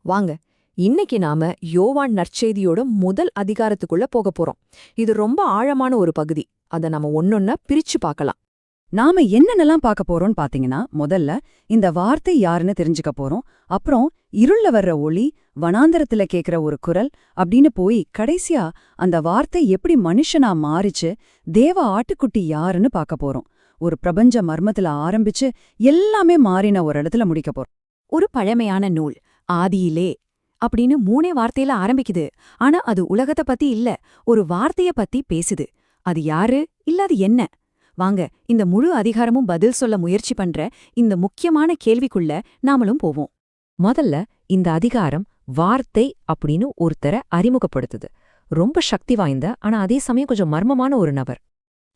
வாங்க, இன்னைக்கு நாம யோவான் நற்செய்தியோட முதல் அதிகாரத்துக்குள்ள போகப் போறோம். இது ரொம்ப ஆழமான ஒரு பகுதி. அத நாம ஒன்னொன்னா பிரிச்சு பார்க்கலாம். நாம என்னென்னலாம் பார்க்க போறோம்னு பாத்தீங்கன்னா, முதல்ல இந்த வார்த்தை யாருன்னு தெரிஞ்சுக்க போறோம். அப்புறம் இருள்ல வர்ற ஒளி, வனாந்தரத்துல கேக்குற ஒரு குரல் அப்படின்னு போய் கடைசியா அந்த வார்த்தை எப்படி மனுஷனா மாறிச்சு, தேவ ஆட்டுக்குட்டி யாருன்னு பார்க்க போறோம். ஒரு பிரபஞ்ச மர்மத்துல ஆரம்பிச்சு எல்லாமே மாறின ஒரு இடத்துல முடிக்க போறோம். ஒரு பழமையான நூல், ஆதியிலே அப்படின்னு 3 வார்த்தையில ஆரம்பிக்குது. ஆனா அது உலகத்தை பத்தி இல்ல, ஒரு வார்த்தைய பத்தி பேசுது. அது யாரு, இல்ல அது என்ன? வாங்க, இந்த முழு அதிகாரமும் பதில் சொல்ல முயற்சி பண்ற இந்த முக்கியமான கேள்விக்குள்ள நாமளும் போவோம். முதல்ல இந்த அதிகாரம் வார்த்தை அப்படின்னு ஒருத்தரை அறிமுகப்படுத்துது. ரொம்ப சக்தி வாய்ந்த ஆனா அதே சமயம் கொஞ்சம் மர்மமான ஒரு நபர்.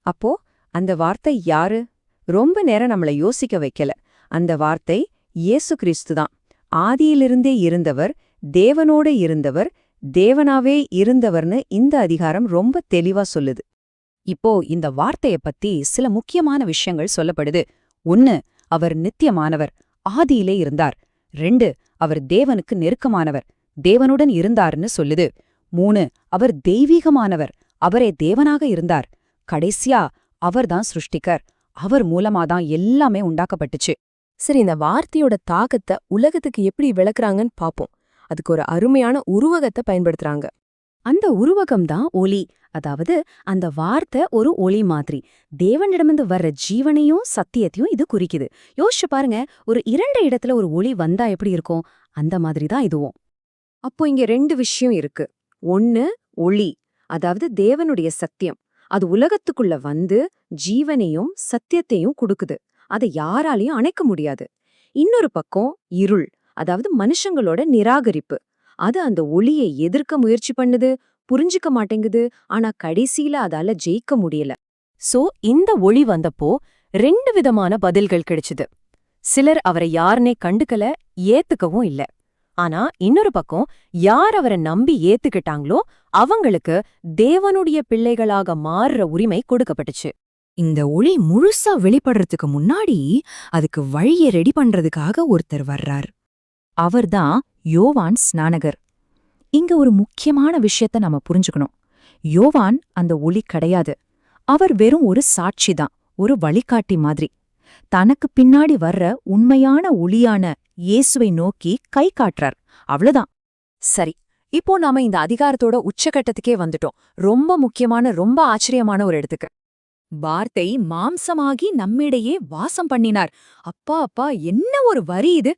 அப்போ அந்த வார்த்தை யாரு? ரொம்ப நேரம் நம்மள யோசிக்க வைக்கல. அந்த வார்த்தை இயேசு கிறிஸ்து தான். ஆதியிலிருந்தே இருந்தவர், தேவனோட இருந்தவர், தேவனாவே இருந்தவர்னு இந்த அதிகாரம் ரொம்ப தெளிவா சொல்லுது. இப்போ இந்த வார்த்தைய பத்தி சில முக்கியமான விஷயங்கள் சொல்லப்படுது. 1, அவர் நித்தியமானவர், ஆதியிலே இருந்தார். 2, அவர் தேவனுக்கு நெருக்கமானவர், தேவனுடன் இருந்தார்னு சொல்லுது. 3, அவர் தெய்வீகமானவர், அவரே தேவனாக இருந்தார். கடைசியா அவர்தான் சிருஷ்டிகர், அவர் மூலமாதான் எல்லாமே உண்டாக்கப்பட்டுச்சு. சரி, இந்த வார்த்தையோட தாக்கத்தை உலகத்துக்கு எப்படி விளக்குறாங்கன்னு பாப்போம். அதுக்கு ஒரு அருமையான உருவகத்தை பயன்படுத்துறாங்க. அந்த உருவகம் தான் ஒளி. அதாவது அந்த வார்த்தை ஒரு ஒளி மாதிரி. தேவனிடமிருந்து வர்ற ஜீவனையும் சத்தியத்தையும் இது குறிக்குது. யோசிச்சு பாருங்க, ஒரு 2 இடத்துல ஒரு ஒளி வந்தா எப்படி இருக்கும்? அந்த மாதிரி தான் இதுவும். அப்போ இங்க 2 விஷயம் இருக்கு. 1, ஒளி, அதாவது தேவனுடைய சத்தியம். அது உலகத்துக்குள்ள வந்து ஜீவனையும் சத்தியத்தையும் கொடுக்குது. அதை யாராலையும் அணைக்க முடியாது. இன்னொரு பக்கம் இருள், அதாவது மனுஷங்களோட நிராகரிப்பு. அது அந்த ஒளியை எதிர்க்க முயற்சி பண்ணுது, புரிஞ்சுக்க மாட்டேங்குது. ஆனா கடைசியில அதால ஜெயிக்க முடியல. சோ இந்த ஒளி வந்தப்போ 2 விதமான பதில்கள் கிடைச்சுது. சிலர் அவரை யாருனே கண்டுக்கல, ஏத்துக்கவும் இல்ல. ஆனா இன்னொரு பக்கம் யார் அவரை நம்பி ஏத்துக்கிட்டாங்களோ அவங்களுக்கு தேவனுடைய பிள்ளைகளாக மாறுற உரிமை கொடுக்கப்பட்டுச்சு. இந்த ஒளி முழுசா வெளிப்படுறதுக்கு முன்னாடி அதுக்கு வழியை ரெடி பண்றதுக்காக ஒருத்தர் வர்றார். அவர்தான் யோவான் ஸ்நானகர். இங்க ஒரு முக்கியமான விஷயத்த நாம புரிஞ்சுக்கணும். யோவான் அந்த ஒளி கிடையாது. அவர் வெறும் ஒரு சாட்சிதான், ஒரு வழிகாட்டி மாதிரி. தனக்கு பின்னாடி வர்ற உண்மையான ஒளியான இயேசுவை நோக்கி கை காட்டுறார், அவ்வளவுதான். சரி, இப்போ நாம இந்த அதிகாரத்தோட உச்சகட்டத்துக்கே வந்துட்டோம். ரொம்ப முக்கியமான, ரொம்ப ஆச்சரியமான ஒரு இடத்துக்கு. வார்த்தை மாம்சமாகி நம்மிடையே வாசம் பண்ணினார். அப்பா அப்பா, என்ன ஒரு வரி இது!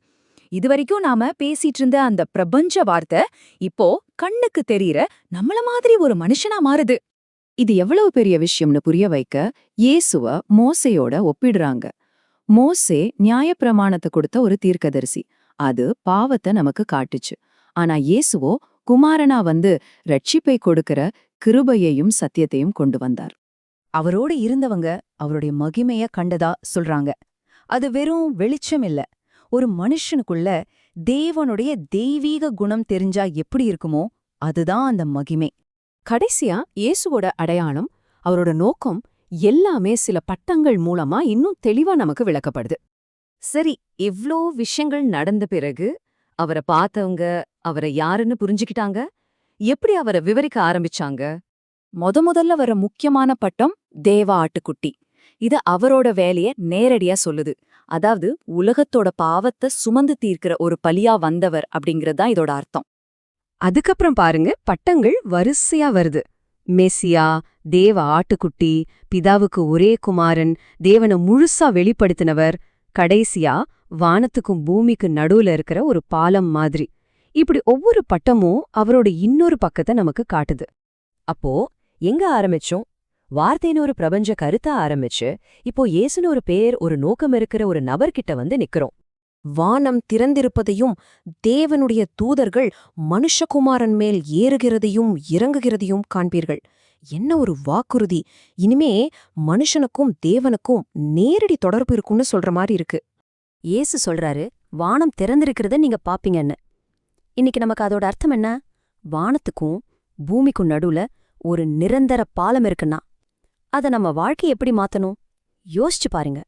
இதுவரைக்கும் நாம பேசிட்டு இருந்த அந்த பிரபஞ்ச வார்த்தை இப்போ கண்ணுக்கு தெரியற நம்மள மாதிரி ஒரு மனுஷனா மாறுது. இது எவ்வளவு பெரிய விஷயம்னு புரிய வைக்க இயேசுவ மோசையோட ஒப்பிடுறாங்க. மோசே நியாயப்பிரமாணத்தை கொடுத்த ஒரு தீர்க்கதரிசி. அது பாவத்தை நமக்கு காட்டுச்சு. ஆனா இயேசுவோ குமாரனா வந்து ரட்சிப்பை கொடுக்கிற கிருபையையும் சத்தியத்தையும் கொண்டு வந்தார். அவரோட இருந்தவங்க அவருடைய மகிமைய கண்டதா சொல்றாங்க. அது வெறும் வெளிச்சம் இல்ல, ஒரு மனுஷனுக்குள்ள தேவனுடைய தெய்வீக குணம் தெரிஞ்சா எப்படி இருக்குமோ அதுதான் அந்த மகிமை. கடைசியா இயேசுவோட அடையாளம், அவரோட நோக்கம் எல்லாமே சில பட்டங்கள் மூலமா இன்னும் தெளிவா நமக்கு விளக்கப்படுது. சரி, இவ்ளோ விஷயங்கள் நடந்த பிறகு அவரை பார்த்தவங்க அவரை யாருன்னு புரிஞ்சுக்கிட்டாங்க? எப்படி அவரை விவரிக்க ஆரம்பிச்சாங்க? முதல்ல வர முக்கியமான பட்டம் தேவ ஆட்டுக்குட்டி. இது அவரோட வேலைய நேரடியா சொல்லுது. அதாவது உலகத்தோட பாவத்தை சுமந்து தீர்க்கிற ஒரு பலியா வந்தவர் அப்படிங்கறதுதான் இதோட அர்த்தம். அதுக்கப்புறம் பாருங்க, பட்டங்கள் வரிசையா வருது. மெசியா, தேவ ஆட்டுக்குட்டி, பிதாவுக்கு ஒரே குமாரன், தேவனை முழுசா வெளிப்படுத்தினவர், கடைசியா வானத்துக்கும் பூமிக்கு நடுவுல இருக்கிற ஒரு பாலம் மாதிரி. இப்படி ஒவ்வொரு பட்டமும் அவரோட இன்னொரு பக்கத்தை நமக்கு காட்டுது. அப்போ எங்க ஆரம்பிச்சோம்? வார்த்தைன்னு ஒரு பிரபஞ்ச கருத்தா ஆரம்பிச்சு இப்போ இயேசுன்னு ஒரு பேர், ஒரு நோக்கம் இருக்கிற ஒரு நபர்கிட்ட வந்து நிக்கிறோம். வானம் திறந்திருப்பதையும் தேவனுடைய தூதர்கள் மனுஷகுமாரன் மேல் ஏறுகிறதையும் இறங்குகிறதையும் காண்பீர்கள். என்ன ஒரு வாக்குறுதி! இனிமே மனுஷனுக்கும் தேவனுக்கும் நேரடி தொடர்பு இருக்கும்னு சொல்ற மாதிரி இருக்கு. இயேசு சொல்றாரு, வானம் திறந்திருக்கிறத நீங்க பாப்பீங்கன்னு. இன்னைக்கு நமக்கு அதோட அர்த்தம் என்ன? வானத்துக்கும் பூமிக்கும் நடுவுல ஒரு நிரந்தர பாலம் இருக்குன்னா அத நம்ம வாழ்க்கையை எப்படி மாத்தணும்? யோசிச்சு பாருங்க.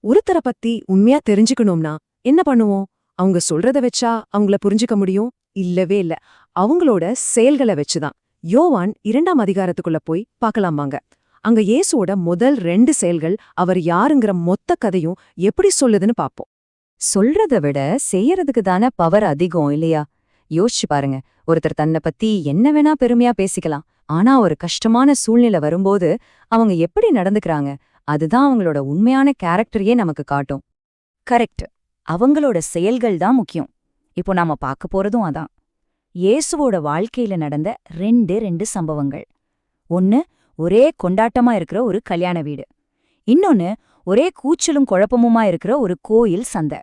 ஒருத்தரை பத்தி உண்மையா தெரிஞ்சுக்கணும்னா என்ன பண்ணுவோம்? அவங்க சொல்றத வச்சா அவங்கள புரிஞ்சுக்க முடியும்? இல்லவே இல்ல. அவங்களோட செயல்களை வச்சுதான். யோவான் 2ஆம் அதிகாரத்துக்குள்ள போய் பார்க்கலாம் வாங்க. அங்க இயேசுவோட முதல் 2 செயல்கள் அவர் யாருங்கிற மொத்த கதையும் எப்படி சொல்லுதுன்னு பாப்போம். சொல்றத விட செய்யறதுக்கு தானே பவர் அதிகம் இல்லையா? யோசிச்சு பாருங்க. ஒருத்தர் தன்னை பத்தி என்ன வேணா பெருமையா பேசிக்கலாம். ஆனா ஒரு கஷ்டமான சூழ்நிலை வரும்போது அவங்க எப்படி நடந்துக்கறாங்க, அதுதான் அவங்களோட உண்மையான கேரக்டரையே நமக்கு காட்டும். கரெக்ட். அவங்களோட செயல்கள் தான் முக்கியம். இப்போ நாம பார்க்க போறதும் அதான். இயேசுவோட வாழ்க்கையில நடந்த ரெண்டு சம்பவங்கள். ஒன்னு, ஒரே கொண்டாட்டமா இருக்கிற ஒரு கல்யாண வீடு. இன்னொன்னு, ஒரே கூச்சலும் குழப்பமுமா இருக்கிற ஒரு கோயில் சந்தை.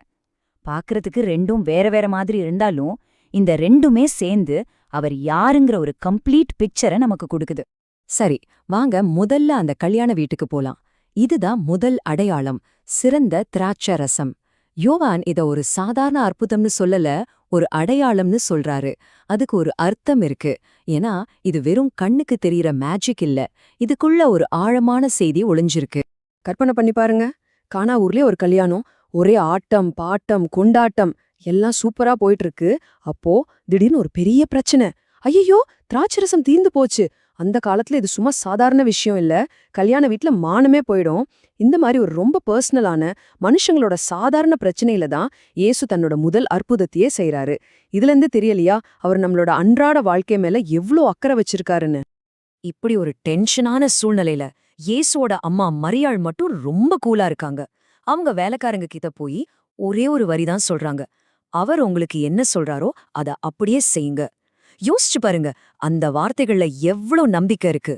பார்க்கறதுக்கு ரெண்டும் வேற வேற மாதிரி இருந்தாலும் இந்த ரெண்டுமே சேர்ந்து அவர் யாருங்கிற ஒரு கம்ப்ளீட் பிக்சரை நமக்கு கொடுக்குது. சரி, வாங்க முதல்ல அந்த கல்யாண வீட்டுக்கு போலாம். இதுதான் முதல் அடையாளம், சிறந்த திராட்சை ரசம். யோவான் இத ஒரு சாதாரண அற்புதம்னு சொல்லல, ஒரு அடையாளம்னு சொல்றாரு. அதுக்கு ஒரு அர்த்தம் இருக்கு. ஏன்னா இது வெறும் கண்ணுக்கு தெரியற மேஜிக் இல்ல, இதுக்குள்ள ஒரு ஆழமான செய்தி ஒளிஞ்சிருக்கு. கற்பனை பண்ணி பாருங்க, கானா ஊர்லயே ஒரு கல்யாணம், ஒரே ஆட்டம் பாட்டம் கொண்டாட்டம் எல்லாம் சூப்பரா போயிட்டு இருக்கு. அப்போ திடீர்னு ஒரு பெரிய பிரச்சனை. ஐயோ, திராட்சரசம் தீர்ந்து போச்சு. அந்த காலத்துல இது சும்மா சாதாரண விஷயம் இல்ல, கல்யாண வீட்ல மானமே போயிடும். இந்த மாதிரி ஒரு ரொம்ப பர்சனலான மனுஷங்களோட சாதாரண பிரச்சனையில தான் இயேசு தன்னோட முதல் அற்புதத்தையே செய்யறாரு. இதுல இருந்து தெரியலையா அவர் நம்மளோட அன்றாட வாழ்க்கை மேல எவ்ளோ அக்கறை வச்சிருக்காருன்னு? இப்படி ஒரு டென்ஷனான சூழ்நிலையில இயேசுவோட அம்மா மரியாள் மட்டும் ரொம்ப கூலா இருக்காங்க. அவங்க வேலைக்காரங்க கிட்ட போய் ஒரே ஒரு வரிதான் சொல்றாங்க. அவர் உங்களுக்கு என்ன சொல்றாரோ அத அப்படியே செய்யுங்க. யோசிச்சு பாருங்க, அந்த வார்த்தைகள்ல எவ்ளோ நம்பிக்கை இருக்கு.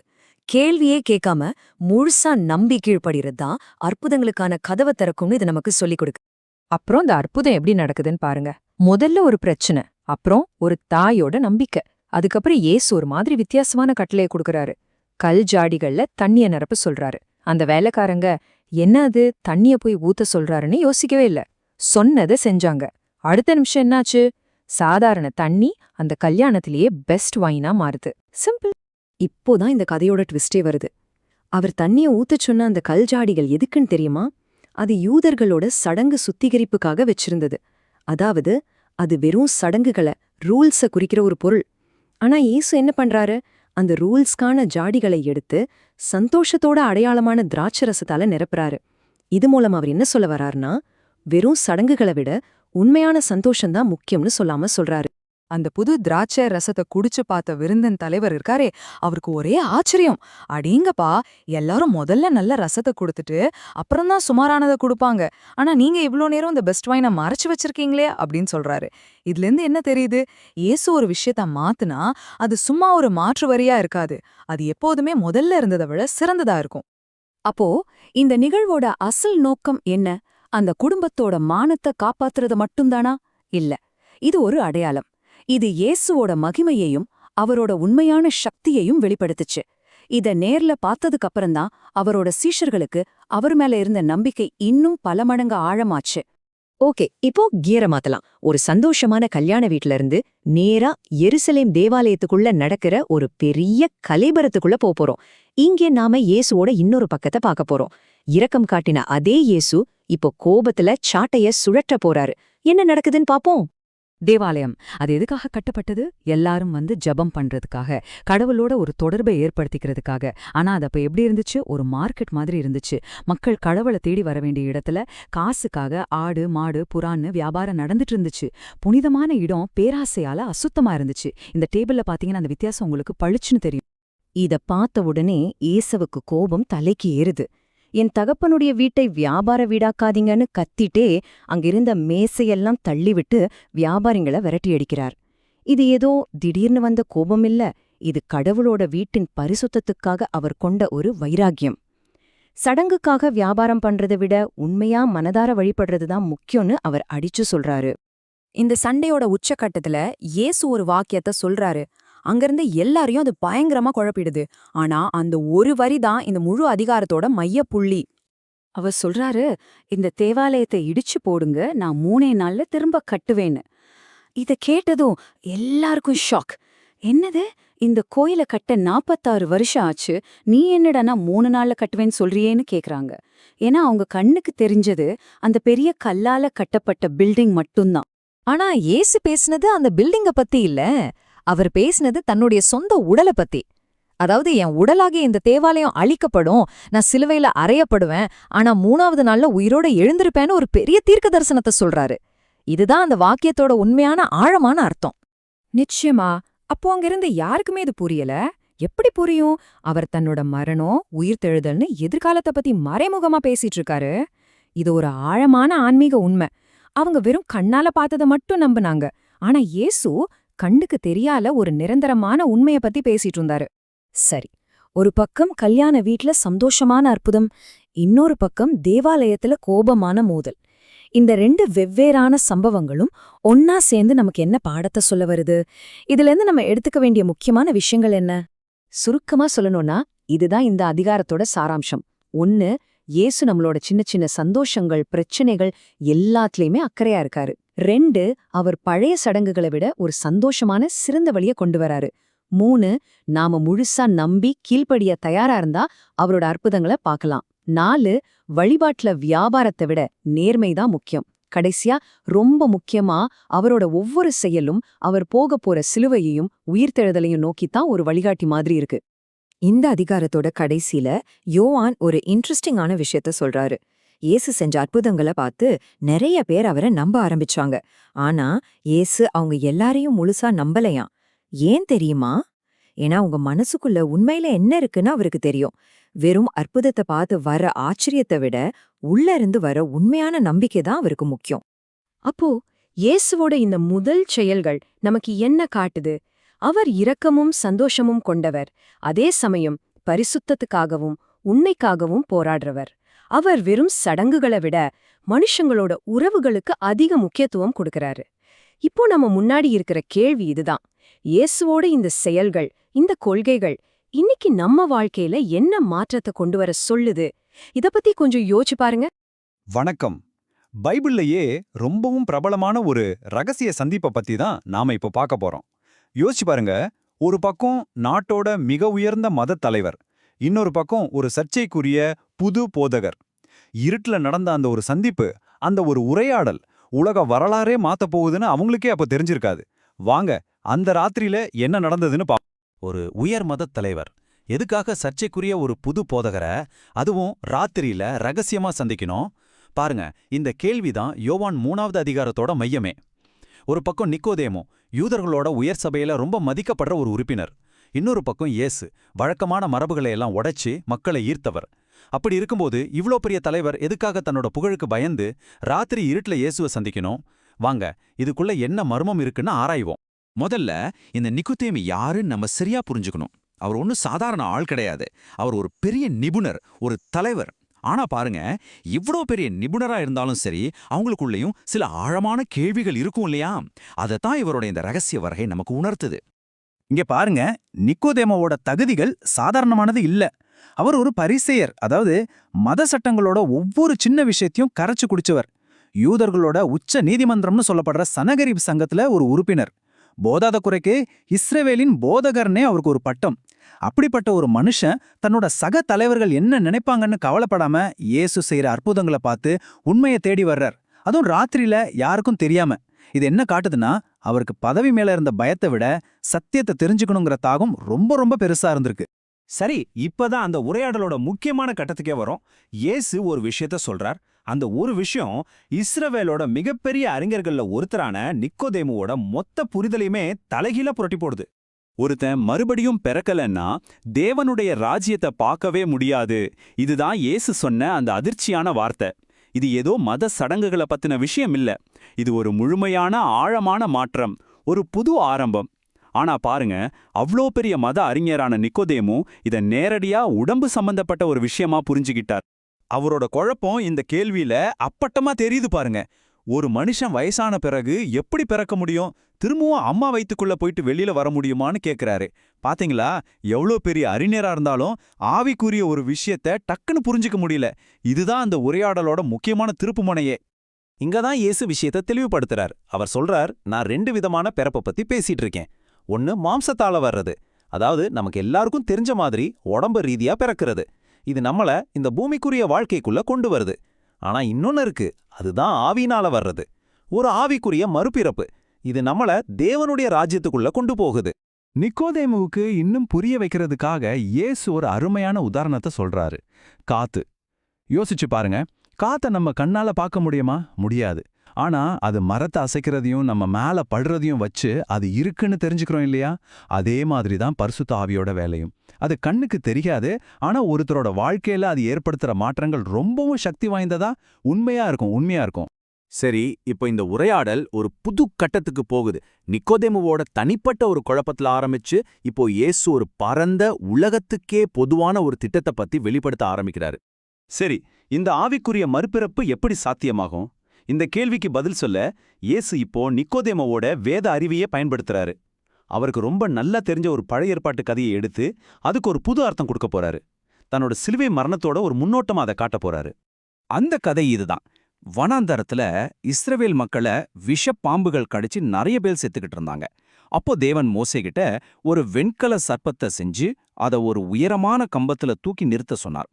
கேள்வியே கேட்காம முழுசா நம்பி கீழ்ப்படுறது தான் அற்புதங்களுக்கான கதவை திறக்கும்னு இது நமக்கு சொல்லிக் கொடுக்கு. அப்புறம் இந்த அற்புதம் எப்படி நடக்குதுன்னு பாருங்க. முதல்ல ஒரு பிரச்சனை, அப்புறம் ஒரு தாயோட நம்பிக்கை, அதுக்கப்புறம் இயேசு ஒரு மாதிரி வித்தியாசமான கட்டளையை கொடுக்கறாரு. கல் ஜாடிகள்ல தண்ணிய நிரப்ப சொல்றாரு. அந்த வேலைக்காரங்க என்ன அது தண்ணிய போய் ஊத்த சொல்றாருன்னு யோசிக்கவே இல்ல, சொன்னதை செஞ்சாங்க. அடுத்த நிமிஷம் என்னாச்சு? சாதாரண தண்ணி அந்த கல்யாணத்திலேயே பெஸ்ட் வைனா மாறுது. சிம்பிள். இப்போதான் இந்த கதையோட ட்விஸ்டே வருது. அவர் தண்ணிய ஊத்தச் சொன்ன அந்த கல் ஜாடிகள் எதுக்குன்னு தெரியுமா? அது யூதர்களோட சடங்கு சுத்திகரிப்புக்காக வச்சிருந்தது. அதாவது அது வெறும் சடங்குகளை, ரூல்ஸ குறிக்கிற ஒரு பொருள். ஆனா இயேசு என்ன பண்றாரு? அந்த ரூல்ஸ்க்கான ஜாடிகளை எடுத்து சந்தோஷத்தோட அடையாளமான திராட்சரசத்தால நிரப்புறாரு. இது மூலம் அவர் என்ன சொல்ல வர்றாருன்னா, வெறும் சடங்குகளை விட உண்மையான சந்தோஷம்தான் முக்கியம்னு சொல்லாம சொல்றாரு. அந்த புது திராட்சை ரசத்தை குடிச்சு பார்த்த விருந்தன் தலைவர் இருக்காரே, அவருக்கு ஒரே ஆச்சரியம். அடீங்கப்பா, எல்லாரும் முதல்ல நல்ல ரசத்தை கொடுத்துட்டு அப்புறம்தான் சுமாரானதை கொடுப்பாங்க. ஆனா நீங்க இவ்ளோ நேரம் இந்த பெஸ்ட் வைனை மறைச்சு வச்சிருக்கீங்களே அப்படின்னு சொல்றாரு. இதுல இருந்து என்ன தெரியுது? இயேசு ஒரு விஷயத்த மாத்துனா அது சும்மா ஒரு மாற்று வரியா இருக்காது, அது எப்போதுமே முதல்ல இருந்ததை விட சிறந்ததா இருக்கும். அப்போ இந்த நிகழ்வோட அசல் நோக்கம் என்ன? அந்த குடும்பத்தோட மானத்தை காப்பாத்துறது மட்டும்தானா? இல்ல, இது ஒரு அடையாளம். இது இயேசுவோட மகிமையையும் அவரோட உண்மையான சக்தியையும் வெளிப்படுத்துச்சு. இத நேர்ல பார்த்ததுக்கு அப்புறம்தான் அவரோட சீஷர்களுக்கு அவர் மேல இருந்த நம்பிக்கை இன்னும் பல மடங்கு ஆழமாச்சு. ஓகே, இப்போ கியரை மாத்தலாம். ஒரு சந்தோஷமான கல்யாண வீட்ல இருந்து நேரா எருசலேம் தேவாலயத்துக்குள்ள நடக்கிற ஒரு பெரிய கலைபரத்துக்குள்ள போறோம். இங்கே நாம இயேசுவோட இன்னொரு பக்கத்தை பார்க்க போறோம். இரக்கம் காட்டின அதே இயேசு இப்போ கோபத்துல சாட்டைய சுழற்ற போறாரு. என்ன நடக்குதுன்னு பாப்போம். தேவாலயம் அது எதுக்காக கட்டப்பட்டது? எல்லாரும் வந்து ஜெபம் பண்றதுக்காக, கடவுளோட ஒரு தொடர்பை ஏற்படுத்திக்கிறதுக்காக. ஆனா அது அப்ப எப்படி இருந்துச்சு? ஒரு மார்க்கெட் மாதிரி இருந்துச்சு. மக்கள் கடவுளை தேடி வர வேண்டிய இடத்துல காசுக்காக ஆடு மாடு புறான்னு வியாபாரம் நடந்துட்டு இருந்துச்சு. புனிதமான இடம் பேராசையால அசுத்தமா இருந்துச்சு. இந்த டேபிள்ல பாத்தீங்கன்னா அந்த வித்தியாசம் உங்களுக்கு பளிச்சுன்னு தெரியும். இத பார்த்த உடனே ஏசவுக்கு கோபம் தலைக்கு ஏறுது. என் தகப்பனுடைய வீட்டை வியாபார வீடாக்காதீங்கன்னு கத்திட்டே அங்கிருந்த மேசையெல்லாம் தள்ளிவிட்டு வியாபாரிங்களை விரட்டியடிக்கிறார். இது ஏதோ திடீர்னு வந்த கோபம் இல்ல, இது கடவுளோட வீட்டின் பரிசுத்தத்துக்காக அவர் கொண்ட ஒரு வைராக்கியம். சடங்குக்காக வியாபாரம் பண்றதை விட உண்மையா மனதார வழிபடுறதுதான் முக்கியம்னு அவர் அடிச்சு சொல்றாரு. இந்த சண்டையோட உச்சக்கட்டத்துல இயேசு ஒரு வாக்கியத்தை சொல்றாரு. அங்கிருந்து எல்லாரையும் அது பயங்கரமா குழப்பிடுது. ஆனா அந்த ஒரு வரி தான் இந்த முழு அதிகாரத்தோட மையப்புள்ளி. அவர் சொல்றாரு, இந்த தேவாலயத்தை இடிச்சு போடுங்க, நான் 3 நாள்ல திரும்ப கட்டுவேன்னு. இத கேட்டதும் எல்லாருக்கும் ஷாக். என்னது, இந்த கோயில கட்ட 46 வருஷம் ஆச்சு, நீ என்னடானா 3 நாள்ல கட்டுவேன்னு சொல்றியேன்னு கேக்குறாங்க. ஏன்னா அவங்க கண்ணுக்கு தெரிஞ்சது அந்த பெரிய கல்லால கட்டப்பட்ட பில்டிங் மட்டும்தான். ஆனா இயேசு பேசுனது அந்த பில்டிங்க பத்தி இல்ல, அவர் பேசுனது தன்னுடைய சொந்த உடல பத்தி. அதாவது என் உடலாகிய இந்த தேவாலயம் அழிக்கப்படும், நான் சிலுவையில அறையப்படுவேன், ஆனா 3வது நாள்ல உயிரோட எழுந்திருப்பேன்னு ஒரு பெரிய தீர்க்க தரிசனத்தை சொல்றாரு. இதுதான் அந்த வாக்கியத்தோட உண்மையான ஆழமான அர்த்தம். நிச்சயமா. அப்போ அங்கிருந்து யாருக்குமே இது புரியல. எப்படி புரியும்? அவர் தன்னோட மரணம், உயிர்த்தெழுதல்னு எதிர்காலத்தை பத்தி மறைமுகமா பேசிட்டு இருக்காரு. இது ஒரு ஆழமான ஆன்மீக உண்மை. அவங்க வெறும் கண்ணால பார்த்தத மட்டும் நம்புனாங்க. ஆனா இயேசு கண்ணுக்கு தெரியால ஒரு நிரந்தரமான உண்மைய பத்தி பேசிட்டு இருந்தாரு. சரி, ஒரு பக்கம் கல்யாண வீட்ல சந்தோஷமான அற்புதம், இன்னொரு பக்கம் தேவாலயத்துல கோபமான மோதல். இந்த 2 வெவ்வேறான சம்பவங்களும் ஒன்னா சேர்ந்து நமக்கு என்ன பாடத்தை சொல்ல வருது? இதுலேருந்து நம்ம எடுத்துக்க வேண்டிய முக்கியமான விஷயங்கள் என்ன? சுருக்கமா சொல்லணும்னா இதுதான் இந்த அதிகாரத்தோட சாராம்சம். 1, இயேசு நம்மளோட சின்ன சின்ன சந்தோஷங்கள், பிரச்சனைகள் எல்லாத்துலயுமே அக்கறையா இருக்காரு. 2, அவர் பழைய சடங்குகளை விட ஒரு சந்தோஷமான சிறந்த வழிய கொண்டு வராரு. 3, நாம முழுசா நம்பி கீழ்ப்படிய தயாரா இருந்தா அவரோட அற்புதங்களை பார்க்கலாம். 4, வழிபாட்டுல வியாபாரத்தை விட நேர்மைதான் முக்கியம். கடைசியா ரொம்ப முக்கியமா அவரோட ஒவ்வொரு செயலும் அவர் போக போற சிலுவையையும் உயிர்த்தெழுதலையும் நோக்கித்தான் ஒரு வழிகாட்டி மாதிரி இருக்கு. இந்த அதிகாரத்தோட கடைசியில யோவான் ஒரு இன்ட்ரெஸ்டிங்கான விஷயத்த சொல்றாரு. இயேசு செஞ்ச அற்புதங்களை பார்த்து நிறைய பேர் அவரை நம்ப ஆரம்பிச்சாங்க. ஆனா இயேசு அவங்க எல்லாரையும் முழுசா நம்பலையாம். ஏன் தெரியுமா? ஏன்னா உங்க மனசுக்குள்ள உண்மையில என்ன இருக்குன்னு அவருக்கு தெரியும். வெறும் அற்புதத்தை பார்த்து வர ஆச்சரியத்தை விட உள்ள இருந்து வர உண்மையான நம்பிக்கை தான் அவருக்கு முக்கியம். அப்போ இயேசுவோட இந்த முதல் செயல்கள் நமக்கு என்ன காட்டுது? அவர் இரக்கமும் சந்தோஷமும் கொண்டவர், அதே சமயம் பரிசுத்தத்துக்காகவும் உண்மைக்காகவும் போராடுறவர். அவர் வெறும் சடங்குகளை விட மனுஷங்களோட உறவுகளுக்கு அதிக முக்கியத்துவம் கொடுக்கறாரு. இப்போ நம்ம முன்னாடி இருக்கிற கேள்வி இதுதான். இயேசுவோட இந்த செயல்கள், இந்த கொள்கைகள் இன்னைக்கு நம்ம வாழ்க்கையில என்ன மாற்றத்தை கொண்டு வர சொல்லுது? இத பத்தி கொஞ்சம் யோசிச்சு பாருங்க. வணக்கம். பைபிள்லயே ரொம்பவும் பிரபலமான ஒரு ரகசிய சந்திப்பை பத்தி தான் நாம இப்போ பார்க்க போறோம். யோசிச்சு பாருங்க, ஒரு பக்கம் நாட்டோட மிக உயர்ந்த மதத் தலைவர், இன்னொரு பக்கம் ஒரு சர்ச்சைக்குரிய புது போதகர். இருட்டுல நடந்த அந்த ஒரு சந்திப்பு, அந்த ஒரு உரையாடல் உலக வரலாறே மாத்த போகுதுன்னு அவங்களுக்கே அப்ப தெரிஞ்சிருக்காது. வாங்க அந்த ராத்திரியில என்ன நடந்ததுன்னு பாப்போம். ஒரு உயர் மதத் தலைவர் எதுக்காக சர்ச்சைக்குரிய ஒரு புது போதகரை அதுவும் ராத்திரியில ரகசியமா சந்திக்கணும்? பாருங்க, இந்த கேள்விதான் யோவான் 3வது அதிகாரத்தோட மையமே. ஒரு பக்கம் நிக்கோதேமு, யூதர்களோட உயர் சபையில ரொம்ப மதிக்கப்படுற ஒரு உறுப்பினர். இன்னொரு பக்கம் இயேசு, வழக்கமான மரபுகளை எல்லாம் உடைச்சு மக்களை ஈர்த்தவர். அப்படி இருக்கும்போது இவ்ளோ பெரிய தலைவர் எதுக்காக தன்னோட புகழுக்கு பயந்து ராத்திரி இருட்டுல இயேசுவை சந்திக்கணும்? வாங்க இதுக்குள்ள என்ன மர்மம் இருக்குன்னு ஆராய்வோம். முதல்ல இந்த நிக்கோதேமு யாருன்னு நம்ம சரியா புரிஞ்சுக்கணும். அவர் ஒன்றும் சாதாரண ஆள் கிடையாது. அவர் ஒரு பெரிய நிபுணர், ஒரு தலைவர். ஆனா பாருங்க, இவ்ளோ பெரிய நிபுணரா இருந்தாலும் சரி, அவங்களுக்குள்ளேயும் சில ஆழமான கேள்விகள் இருக்கும் இல்லையா? அதைத்தான் இவரோட இந்த ரகசிய வருகை நமக்கு உணர்த்துது. இங்க பாருங்க, நிக்கோதேமோவோட தகுதிகள் சாதாரணமானது இல்ல. அவர் ஒரு பரிசேயர், அதாவது மத சட்டங்களோட ஒவ்வொரு சின்ன விஷயத்தையும் கரைச்சு குடிச்சவர். யூதர்களோட உச்ச நீதிமன்றம்னு சொல்லப்படுற சனகரிப் சங்கத்துல ஒரு உறுப்பினர். போதாத குறைக்கு இஸ்ரவேலின் போதகர்னே அவருக்கு ஒரு பட்டம். அப்படிப்பட்ட ஒரு மனுஷன் தன்னோட சக தலைவர்கள் என்ன நினைப்பாங்கன்னு கவலைப்படாம இயேசு செய்யற அற்புதங்களை பார்த்து உண்மையை தேடி வர்றார். அதுவும் ராத்திரியில யாருக்கும் தெரியாம. இது என்ன காட்டுதுன்னா, அவருக்கு பதவி மேல இருந்த பயத்தை விட சத்தியத்தை தெரிஞ்சுக்கணுங்கிற தாகம் ரொம்ப ரொம்ப பெருசா இருந்திருக்கு. சரி, இப்பதான் அந்த உரையாடலோட முக்கியமான கட்டத்துக்கே வரும். இயேசு ஒரு விஷயத்த சொல்றார். அந்த ஒரு விஷயம் இஸ்ரவேலோட மிகப்பெரிய அறிஞர்கள்ல ஒருத்தரான நிக்கோதேமுவோட மொத்த புரிதலையுமே தலைகீழ புரட்டி போடுது. ஒருத்தன் மறுபடியும் பிறக்கலன்னா தேவனுடைய ராஜ்யத்தை பார்க்கவே முடியாது. இதுதான் இயேசு சொன்ன அந்த அதிர்ச்சியான வார்த்தை. இது ஏதோ மத சடங்குகளை பத்தின விஷயம் இல்ல. இது ஒரு முழுமையான ஆழமான மாற்றம், ஒரு புது ஆரம்பம். ஆனா பாருங்க, அவ்ளோ பெரிய மத அறிஞரான நிக்கோதேமு இத நேரடியா உடம்பு சம்பந்தப்பட்ட ஒரு விஷயமா புரிஞ்சுக்கிட்டார். அவரோட குழப்பம் இந்த கேள்வியில அப்பட்டமா தெரியுது பாருங்க. ஒரு மனுஷன் வயசான பிறகு எப்படி பிறக்க முடியும்? திரும்பவும் அம்மா வயித்துக்குள்ள போயிட்டு வெளியில வர முடியுமான்னு கேக்குறாரு. பாத்தீங்களா, எவ்வளோ பெரிய அறிஞரா இருந்தாலும் ஆவிக்குரிய ஒரு விஷயத்த டக்குன்னு புரிஞ்சுக்க முடியல. இதுதான் அந்த உரையாடலோட முக்கியமான திருப்புமுனையே. இங்கதான் இயேசு விஷயத்தை தெளிவுபடுத்துறார். அவர் சொல்றார், நான் 2 விதமான பிறப்பை பத்தி பேசிட்டு இருக்கேன். ஒன்னு மாம்சத்தால வர்றது, அதாவது நமக்கு எல்லாருக்கும் தெரிஞ்ச மாதிரி உடம்பு ரீதியா பிறக்கிறது. இது நம்மள இந்த பூமிக்குரிய வாழ்க்கைக்குள்ள கொண்டு வருது. ஆனா இன்னொன்னு இருக்கு, அதுதான் ஆவினால வர்றது. ஒரு ஆவிக்குரிய மறுபிறப்பு. இது நம்மள தேவனுடைய ராஜ்யத்துக்குள்ள கொண்டு போகுது. நிக்கோதேமுவுக்கு இன்னும் புரிய வைக்கிறதுக்காக இயேசு ஒரு அருமையான உதாரணத்தை சொல்றாரு. காத்து. யோசிச்சு பாருங்க, காத்தை நம்ம கண்ணால பார்க்க முடியுமா? முடியாது. ஆனா அது மரத்தை அசைக்கிறதையும் நம்ம மேல படுறதையும் வச்சு அது இருக்குன்னு தெரிஞ்சுக்கிறோம் இல்லையா? அதே மாதிரி தான் பரிசுத்த ஆவியோட வேலையும். அது கண்ணுக்கு தெரியாது, ஆனா ஒருத்தரோட வாழ்க்கையில அது ஏற்படுத்துற மாற்றங்கள் ரொம்பவும் சக்தி வாய்ந்ததா உண்மையா இருக்கும். சரி, இப்போ இந்த உரையாடல் ஒரு புது கட்டத்துக்கு போகுது. நிக்கோதேமுவோட தனிப்பட்ட ஒரு குழப்பத்துல ஆரம்பிச்சு இப்போ இயேசு ஒரு பரந்த உலகத்துக்கே பொதுவான ஒரு திட்டத்தை பத்தி வெளிப்படுத்த ஆரம்பிக்கிறாரு. சரி, இந்த ஆவிக்குரிய மறுபிறப்பு எப்படி சாத்தியமாகும்? இந்த கேள்விக்கு பதில் சொல்ல இயேசு இப்போ நிக்கோதேமுவோட வேத அறிவையே பயன்படுத்துறாரு. அவருக்கு ரொம்ப நல்லா தெரிஞ்ச ஒரு பழைய ஏற்பாட்டு கதையை எடுத்து அதுக்கு ஒரு புது அர்த்தம் கொடுக்க போறாரு. தன்னோட சிலுவை மரணத்தோட ஒரு முன்னோட்டமா அதை காட்ட போறாரு. அந்த கதை இதுதான். வனாந்தரத்துல இஸ்ரவேல் மக்களை விஷப்பாம்புகள் கடிச்சு நிறைய பேர் செத்துக்கிட்டு இருந்தாங்க. அப்போ தேவன் மோசேகிட்ட ஒரு வெண்கல சர்ப்பத்தை செஞ்சு அதை ஒரு உயரமான கம்பத்துல தூக்கி நிறுத்த சொன்னார்.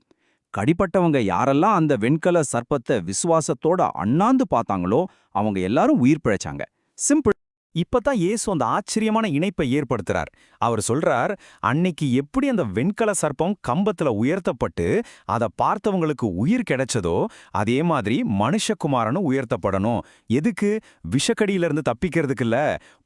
கடிப்பட்டவங்க யாரெல்லாம் அந்த வெண்கல சர்ப்பத்தை விசுவாசத்தோட அண்ணாந்து பார்த்தாங்களோ அவங்க எல்லாரும் உயிர் பிழைச்சாங்க. சிம்பிள். இப்பதான் இயேசு அந்த ஆச்சரியமான இணைப்பை ஏற்படுத்துறார். அவர் சொல்றார், அன்னைக்கு எப்படி அந்த வெண்கல சர்ப்பம் கம்பத்துல உயர்த்தப்பட்டு அதை பார்த்தவங்களுக்கு உயிர் கிடைச்சதோ அதே மாதிரி மனுஷகுமாரனும் உயர்த்தப்படணும். எதுக்கு? விஷக்கடியிலிருந்து தப்பிக்கிறதுக்கு இல்ல,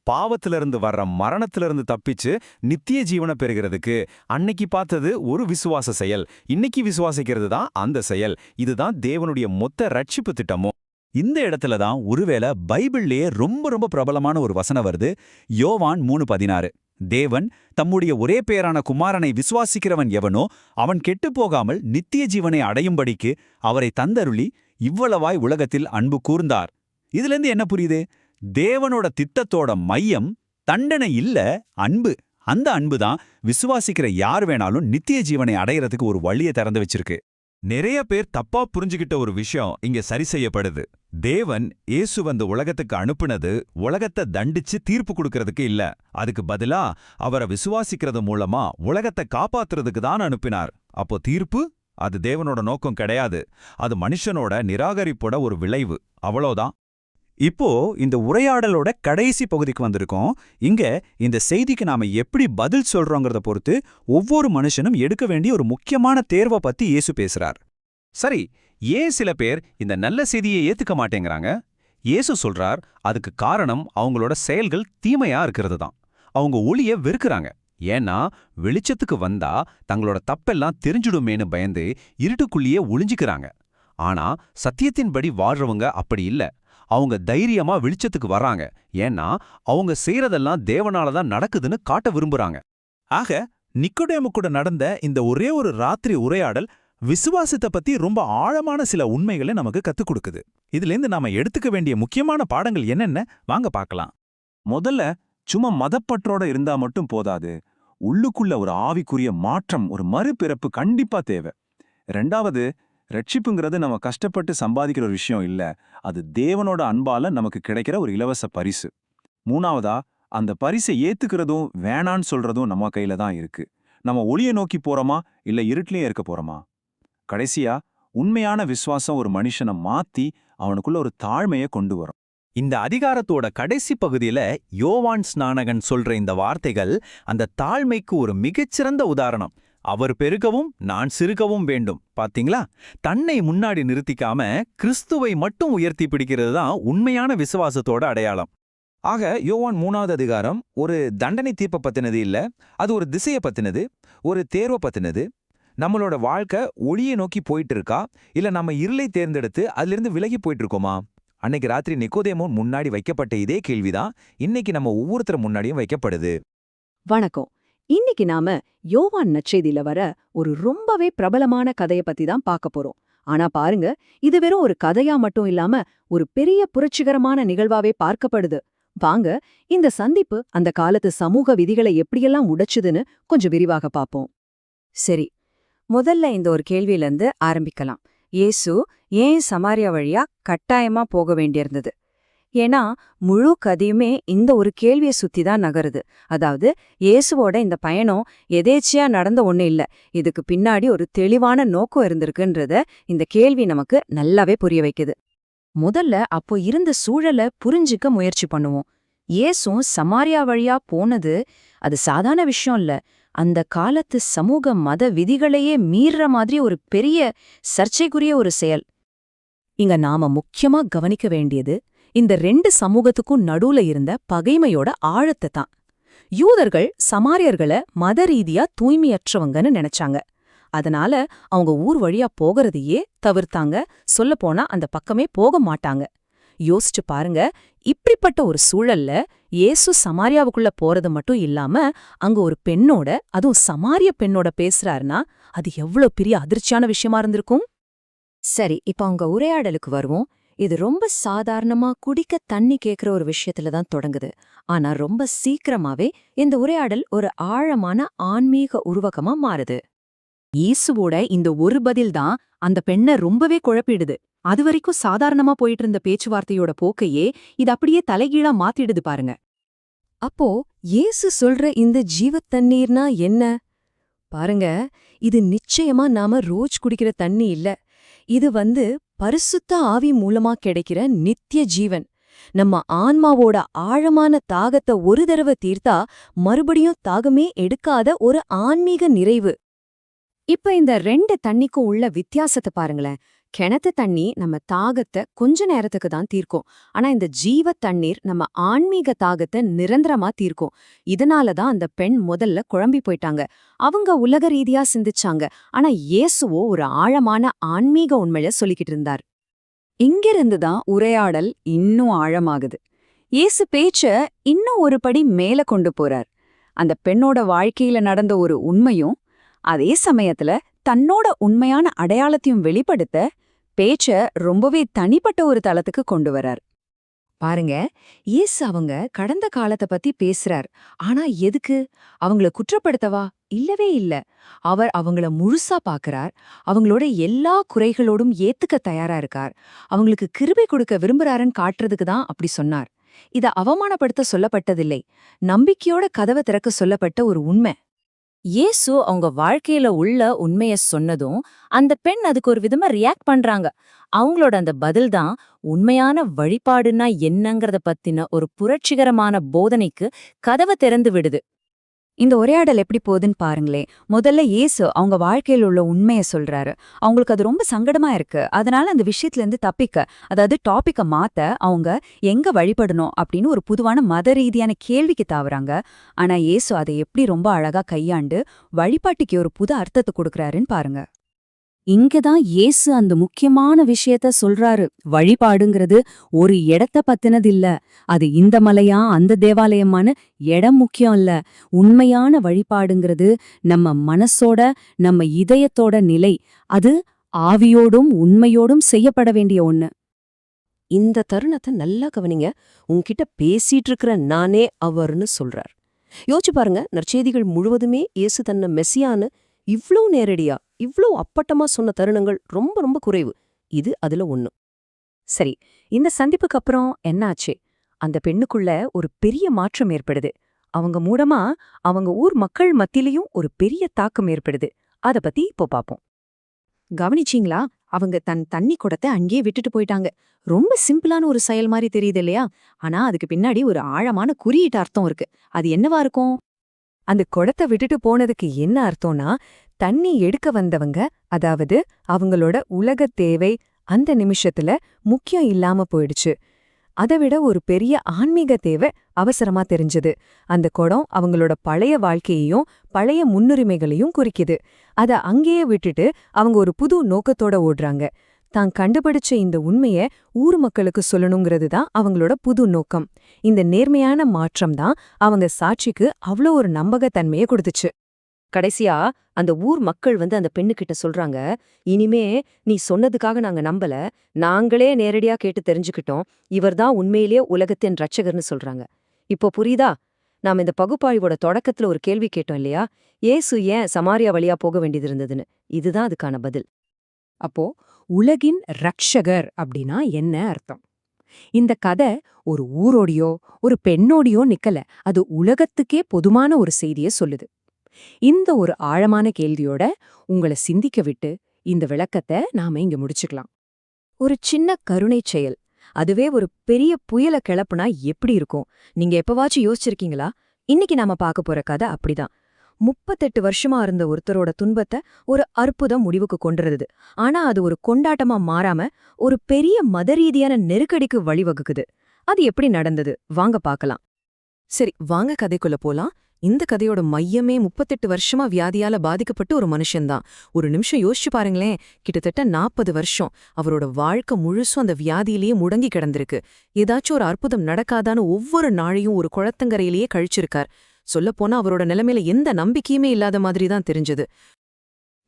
பாவத்திலிருந்து வர்ற மரணத்திலிருந்து தப்பிச்சு நித்திய ஜீவனை பெறுகிறதுக்கு. அன்னைக்கு பார்த்தது ஒரு விசுவாச செயல், இன்னைக்கு விசுவாசிக்கிறது தான் அந்த செயல். இதுதான் தேவனுடைய மொத்த ரட்சிப்பு திட்டமும். இந்த இடத்துல தான் ஒருவேளை பைபிள்லயே ரொம்ப பிரபலமான ஒரு வசனம் வருது. யோவான் 3:16. தேவன் தம்முடைய ஒரே பேரான குமாரனை விசுவாசிக்கிறவன் எவனோ அவன் கெட்டுப்போகாமல் நித்திய ஜீவனை அடையும்படிக்கு அவரை தந்தருளி இவ்வளவாய் உலகத்தில் அன்பு கூர்ந்தார். இதிலிருந்து என்ன புரியுது? தேவனோட திட்டத்தோட மையம் தண்டனை இல்ல, அன்பு. அந்த அன்பு தான் விசுவாசிக்கிற யார் வேணாலும் நித்திய ஜீவனை அடையறதுக்கு ஒரு வழியை திறந்து வச்சிருக்கு. நிறைய பேர் தப்பா புரிஞ்சுகிட்ட ஒரு விஷயம் இங்க சரி செய்யப்படுது. தேவன் இயேசு வந்து உலகத்துக்கு அனுப்புனது உலகத்தை தண்டிச்சு தீர்ப்பு கொடுக்கறதுக்கு இல்ல, அதுக்கு பதிலா அவரை விசுவாசிக்கிறது மூலமா உலகத்தை காப்பாத்துறதுக்கு தான் அனுப்பினார். அப்போ தீர்ப்பு அது தேவனோட நோக்கம் கிடையாது, அது மனுஷனோட நிராகரிப்போட ஒரு விளைவு. அவ்வளோதான். இப்போ இந்த உரையாடலோட கடைசி பகுதிக்கு வந்திருக்கோம். இங்க இந்த செய்திக்கு நாம எப்படி பதில் சொல்றோங்கிறத பொறுத்து ஒவ்வொரு மனுஷனும் எடுக்க வேண்டிய ஒரு முக்கியமான தேர்வை பத்தி இயேசு பேசுறார். சரி, ஏன் சில பேர் இந்த நல்ல செய்தியை ஏத்துக்க மாட்டேங்கிறாங்க? இயேசு சொல்றார், அதுக்கு காரணம் அவங்களோட செயல்கள் தீமையா இருக்கிறது தான். அவங்க ஒளிய வெறுக்கிறாங்க. ஏன்னா வெளிச்சத்துக்கு வந்தா தங்களோட தப்பெல்லாம் தெரிஞ்சுடுமேனு பயந்து இருட்டுக்குள்ளேயே ஒளிஞ்சிக்கிறாங்க. ஆனா சத்தியத்தின்படி வாழ்றவங்க அப்படி இல்ல. அவங்க தைரியமா வெளிச்சத்துக்கு வர்றாங்க. ஏன்னா அவங்க செய்யறதெல்லாம் தேவனால தான் நடக்குதுன்னு காட்ட விரும்புறாங்க. ஆக நிக்கோதேமு கூட நடந்த இந்த ஒரே ஒரு ராத்திரி உரையாடல் விசுவாசத்தை பத்தி ரொம்ப ஆழமான சில உண்மைகளை நமக்கு கத்துக் கொடுக்குது. இதுலேருந்து நாம எடுத்துக்க வேண்டிய முக்கியமான பாடங்கள் என்னென்ன வாங்க பார்க்கலாம். முதல்ல, சும்மா மதப்பற்றோட இருந்தா மட்டும் போதாது. உள்ளுக்குள்ள ஒரு ஆவிக்குரிய மாற்றம், ஒரு மறுபிறப்பு கண்டிப்பா தேவை. ரெண்டாவது, ரட்சிப்புங்கிறது நம்ம கஷ்டப்பட்டு சம்பாதிக்கிற ஒரு விஷயம் இல்ல, அது தேவனோட அன்பால நமக்கு கிடைக்கிற ஒரு இலவச பரிசு. மூணாவதா, அந்த பரிசை ஏத்துக்கிறதும் வேணான்னு சொல்றதும் நம்ம கையில தான் இருக்கு. நம்ம ஒளியை நோக்கி போறோமா இல்ல இருட்டிலேயே இருக்க போறோமா? கடைசியா, உண்மையான விசுவாசம் ஒரு மனுஷனை மாத்தி அவனுக்குள்ள ஒரு தாழ்மையை கொண்டு வரும். இந்த அதிகாரத்தோட கடைசி பகுதியில யோவான் ஸ்நானகன் சொல்ற இந்த வார்த்தைகள் அந்த தாழ்மைக்கு ஒரு மிகச்சிறந்த உதாரணம். அவர் பெருகவும் நான் சிறுகவும் வேண்டும். பாத்தீங்களா? தன்னை முன்னாடி நிறுத்திக்காம கிறிஸ்துவை மட்டும் உயர்த்தி பிடிக்கிறது தான் உண்மையான விசுவாசத்தோட அடையாளம். ஆக யோவான் 3வது அதிகாரம் ஒரு தண்டனை தீர்ப்பை பத்தினது இல்ல, அது ஒரு திசையை பத்தினது, ஒரு தேர்வை பத்தினது. நம்மளோட வாழ்க்கை ஒளியை நோக்கி போயிட்டு இருக்கா, இல்ல நம்ம இருளை தேர்ந்தெடுத்து அதிலிருந்து விலகி போயிட்டு இருக்கோமா? அன்னைக்கு ராத்திரி நிக்கோதேமு முன்னாடி வைக்கப்பட்ட இதே கேள்விதான் இன்னைக்கு நம்ம ஒவ்வொருத்தர் முன்னாடியும் வைக்கப்படுது. வணக்கம். இன்னைக்கு நாம யோவான் நற்செய்தியில வர ஒரு ரொம்பவே பிரபலமான கதைய பத்தி தான் பார்க்க போறோம். ஆனா பாருங்க, இது வெறும் ஒரு கதையா மட்டும் இல்லாம ஒரு பெரிய புரட்சிகரமான நிகழ்வாவே பார்க்கப்படுது. வாங்க, இந்த சந்திப்பு அந்த காலத்து சமூக விதிகளை எப்படியெல்லாம் உடைச்சுதுன்னு கொஞ்சம் விரிவாக பார்ப்போம். சரி, முதல்ல இந்த ஒரு கேள்வியிலிருந்து ஆரம்பிக்கலாம். இயேசு ஏன் சமாரியா வழியா கட்டாயமா போக வேண்டியிருந்தது? ஏன்னா முழு கதையுமே இந்த ஒரு கேள்வியை சுத்தி தான் நகருது. அதாவது இயேசுவோட இந்த பயணம் எதேச்சியா நடந்த ஒண்ணு இல்ல, இதுக்கு பின்னாடி ஒரு தெளிவான நோக்கம் இருந்திருக்குன்றத இந்த கேள்வி நமக்கு நல்லாவே புரிய வைக்குது. முதல்ல அப்போ இருந்த சூழல புரிஞ்சுக்க முயற்சி பண்ணுவோம். இயேசும் சமாரியா வழியா போனது அது சாதாரண விஷயம் இல்ல. அந்த காலத்து சமூக மத விதிகளையே மீறுற மாதிரி ஒரு பெரிய சர்ச்சைக்குரிய ஒரு செயல். இங்க நாம முக்கியமா கவனிக்க வேண்டியது இந்த 2 சமூகத்துக்கும் நடுவுல இருந்த பகைமையோட ஆழத்தை தான். யூதர்கள் சமாரியர்களை மத ரீதியா தூய்மையற்றவங்கன்னு நினைச்சாங்க. அதனால அவங்க ஊர் வழியா போகிறதையே தவிர்த்தாங்க. சொல்லப்போனா அந்த பக்கமே போக மாட்டாங்க. யோசிச்சு பாருங்க, இப்படிப்பட்ட ஒரு சூழல்ல இயேசு சமாரியாவுக்குள்ள போறது மட்டும் இல்லாம அங்க ஒரு பெண்ணோட, அதுவும் சமாரிய பெண்ணோட பேசுறாருன்னா அது எவ்வளவு பெரிய அதிர்ச்சியான விஷயமா இருந்திருக்கும். சரி, இப்ப அவங்க உரையாடலுக்கு வருவோம். இது ரொம்ப சாதாரணமா குடிக்க தண்ணி கேக்குற ஒரு விஷயத்துல தான் தொடங்குது. ஆனா ரொம்ப சீக்கிரமாவே இந்த உரையாடல் ஒரு ஆழமான ஆன்மீக உருவகமா மாறுது. இயேசுவோட இந்த ஒரு பதில் தான் அந்த பெண்ண ரொம்பவே குழப்பிடுது. அதுவரைக்கும் சாதாரணமா போயிட்டு இருந்த பேச்சுவார்த்தையோட போக்கையே இது அப்படியே தலைகீழா மாத்திடுது பாருங்க. அப்போ இயேசு சொல்ற இந்த ஜீவத் தண்ணீர்னா என்ன? பாருங்க, இது நிச்சயமா நாம ரோஜ் குடிக்கிற தண்ணி இல்ல. இது பரிசுத்த ஆவி மூலமா கிடைக்கிற நித்திய ஜீவன். நம்ம ஆன்மாவோட ஆழமான தாகத்தை ஒரு தடவை தீர்த்தா மறுபடியும் தாகமே எடுக்காத ஒரு ஆன்மீக நிறைவு. இப்ப இந்த 2 தண்ணிக்கும் உள்ள வித்தியாசத்தை பாருங்களேன். கிணத்து தண்ணி நம்ம தாகத்தை கொஞ்ச நேரத்துக்கு தான் தீர்க்கும். ஆனா இந்த ஜீவ தண்ணீர் நம்ம ஆன்மீக தாகத்தை நிரந்தரமா தீர்க்கும். இதனாலதான் அந்த பெண் முதல்ல குழம்பி போயிட்டாங்க. அவங்க உலக ரீதியா சிந்திச்சாங்க. ஆனா இயேசுவோ ஒரு ஆழமான ஆன்மீக உண்மையை சொல்லிக்கிட்டு இருந்தார். இங்கிருந்து தான் உரையாடல் இன்னும் ஆழமாகுது. இயேசு பேச்ச இன்னும் ஒரு படி மேல கொண்டு போறார். அந்த பெண்ணோட வாழ்க்கையில நடந்த ஒரு உண்மையும் அதே சமயத்துல தன்னோட உண்மையான அடையாளத்தையும் வெளிப்படுத்த பேச்ச ரொம்பவே தனிப்பட்ட ஒரு தளத்துக்கு கொண்டு வரார். பாருங்க, இயேசு அவங்க கடந்த காலத்தை பத்தி பேசுறார். ஆனா எதுக்கு? அவங்கள குற்றப்படுத்தவா? இல்லவே இல்ல. அவர் அவங்கள முழுசா பாக்குறார். அவங்களோட எல்லா குறைகளோடும் ஏத்துக்க தயாரா இருக்கார். அவங்களுக்கு கிருபை கொடுக்க விரும்புறாருன்னு காட்டுறதுக்கு தான் அப்படி சொன்னார். இத அவமானப்படுத்த சொல்லப்பட்டதில்லை. நம்பிக்கையோட கதவை திறக்க சொல்லப்பட்ட ஒரு உண்மை. இயேசு அவங்க வாழ்க்கையில உள்ள உண்மைய சொன்னதும் அந்த பெண் அதுக்கு ஒரு விதமா ரியாக்ட் பண்றாங்க. அவங்களோட அந்த பதில் தான் உண்மையான வழிபாடுன்னா என்னங்கறத பத்தின ஒரு புரட்சிகரமான போதனைக்கு கதவை திறந்து விடுது. இந்த உரையாடல் எப்படி போகுதுன்னு பாருங்களேன். முதல்ல இயேசு அவங்க வாழ்க்கையில் உள்ள உண்மையை சொல்றாரு. அவங்களுக்கு அது ரொம்ப சங்கடமா இருக்கு. அதனால அந்த விஷயத்துல இருந்து தப்பிக்க, அதாவது டாபிக்க மாத்த அவங்க எங்க வழிபடணும் அப்படின்னு ஒரு பொதுவான மத ரீதியான கேள்விக்கு தாவுறாங்க. ஆனா இயேசு அதை எப்படி ரொம்ப அழகா கையாண்டு வழிபாட்டுக்கு ஒரு புது அர்த்தத்தை கொடுக்கறாருன்னு பாருங்க. இங்கதான் இயேசு அந்த முக்கியமான விஷயத்த சொல்றாரு. வழிபாடுங்கிறது ஒரு இடத்த பத்தினதில்ல. அது இந்த மலையா அந்த தேவாலயமான இடம் முக்கியம் இல்ல. உண்மையான வழிபாடுங்கிறது நம்ம மனசோட, நம்ம இதயத்தோட நிலை. அது ஆவியோடும் உண்மையோடும் செய்யப்பட வேண்டிய ஒண்ணு. இந்த தருணத்தை நல்லா கவனிங்க. உன்கிட்ட பேசிட்டு இருக்கிற நானே அவர்னு சொல்றார். யோசிச்சு பாருங்க, நற்செய்திகள் முழுவதுமே இயேசு தன்னை மெசியான்னு இவ்ளோ நேரடியா, இவ்ளோ அப்பட்டமா சொன்ன தருணங்கள் ரொம்ப ரொம்ப குறைவு. இது அதுல ஒண்ணு. சரி, இந்த சந்திப்புக்கு அப்புறம் என்னாச்சு? அந்த பெண்ணுக்குள்ள ஒரு பெரிய மாற்றம் ஏற்படுது. அவங்க மூலமா அவங்க ஊர் மக்கள் மத்தியிலையும் ஒரு பெரிய தாக்கம் ஏற்படுது. அத பத்தி இப்போ பாப்போம். கவனிச்சீங்களா? அவங்க தன் தண்ணி குடத்தை அங்கேயே விட்டுட்டு போயிட்டாங்க. ரொம்ப சிம்பிளான ஒரு செயல் மாதிரி தெரியுது இல்லையா? ஆனா அதுக்கு பின்னாடி ஒரு ஆழமான குறியீட்டு அர்த்தம் இருக்கு. அது என்னவா இருக்கும்? அந்த குடத்தை விட்டுட்டு போனதுக்கு என்ன அர்த்தம்னா, தண்ணி எடுக்க வந்தவங்க, அதாவது அவங்களோட உலக தேவை அந்த நிமிஷத்துல முக்கியம் இல்லாம போயிடுச்சு. அதைவிட ஒரு பெரிய ஆன்மீக தேவை அவசரமா தெரிஞ்சது. அந்த குடம் அவங்களோட பழைய வாழ்க்கையையும் பழைய முன்னுரிமைகளையும் குறிக்குது. அத அங்கேயே விட்டுட்டு அவங்க ஒரு புது நோக்கத்தோட ஓடுறாங்க. தான் கண்டுபிடிச்ச இந்த உண்மைய ஊர் மக்களுக்கு சொல்லணுங்கிறது தான் அவங்களோட புது நோக்கம். இந்த நேர்மையான மாற்றம் தான் அவங்க சாட்சிக்கு அவ்வளோ ஒரு நம்பகத்தன்மையை கொடுத்துச்சு. கடைசியா அந்த ஊர் மக்கள் அந்த பெண்ணுகிட்ட சொல்றாங்க, இனிமே நீ சொன்னதுக்காக நாங்க நம்பல, நாங்களே நேரடியா கேட்டு தெரிஞ்சுக்கிட்டோம். இவர்தான் உண்மையிலேயே உலகத்தின் ரட்சகர்னு சொல்றாங்க. இப்போ புரியுதா? நாம இந்த பகுப்பாய்வோட தொடக்கத்துல ஒரு கேள்வி கேட்டோம் இல்லையா? இயேசு ஏன் சமாரியா வழியா போக வேண்டியது இருந்ததுன்னு. இதுதான் அதுக்கான பதில். அப்போ உலகின் ரட்சகர் அப்படின்னா என்ன அர்த்தம்? இந்த கதை ஒரு ஊரோடையோ ஒரு பெண்ணோடையோ நிக்கல. அது உலகத்துக்கே பொதுமான ஒரு செய்தியை சொல்லுது. இந்த ஒரு ஆழமான கேள்வியோட உங்களை சிந்திக்க விட்டு இந்த விளக்கத்தை நாம இங்க முடிச்சுக்கலாம். ஒரு சின்ன கருணைச் செயல். அதுவே ஒரு பெரிய புயல கிளப்புனா எப்படி இருக்கும்? நீங்க எப்பவாச்சும் யோசிச்சிருக்கீங்களா? இன்னைக்கு நாம பார்க்க போற கதை அப்படிதான். 38 வருஷமா இருந்த ஒருத்தரோட துன்பத்தை ஒரு அற்புதம் முடிவுக்கு கொண்டுருது. ஆனா அது ஒரு கொண்டாட்டமா மாறாம ஒரு பெரிய மதரீதியான நெருக்கடிக்கு வழிவகுக்குது. அது எப்படி நடந்தது? வாங்க பார்க்கலாம். சரி, வாங்க கதைக்குள்ள போலாம். இந்த கதையோட மையமே 38 வருஷமா வியாதியால பாதிக்கப்பட்ட ஒரு மனுஷன்தான். ஒரு நிமிஷம் யோசிச்சு பாருங்களேன். கிட்டத்தட்ட 40 வருஷம் அவரோட வாழ்க்கை முழுசும் அந்த வியாதியிலேயே முடங்கி கிடந்திருக்கு. ஏதாச்சும் ஒரு அற்புதம் நடக்காதான்னு ஒவ்வொரு நாளையும் ஒரு குளத்தங்கரையிலேயே கழிச்சிருக்கார். சொல்லப்போனா அவரோட நிலைமையில எந்த நம்பிக்கையுமே இல்லாத மாதிரி தான் தெரிஞ்சது.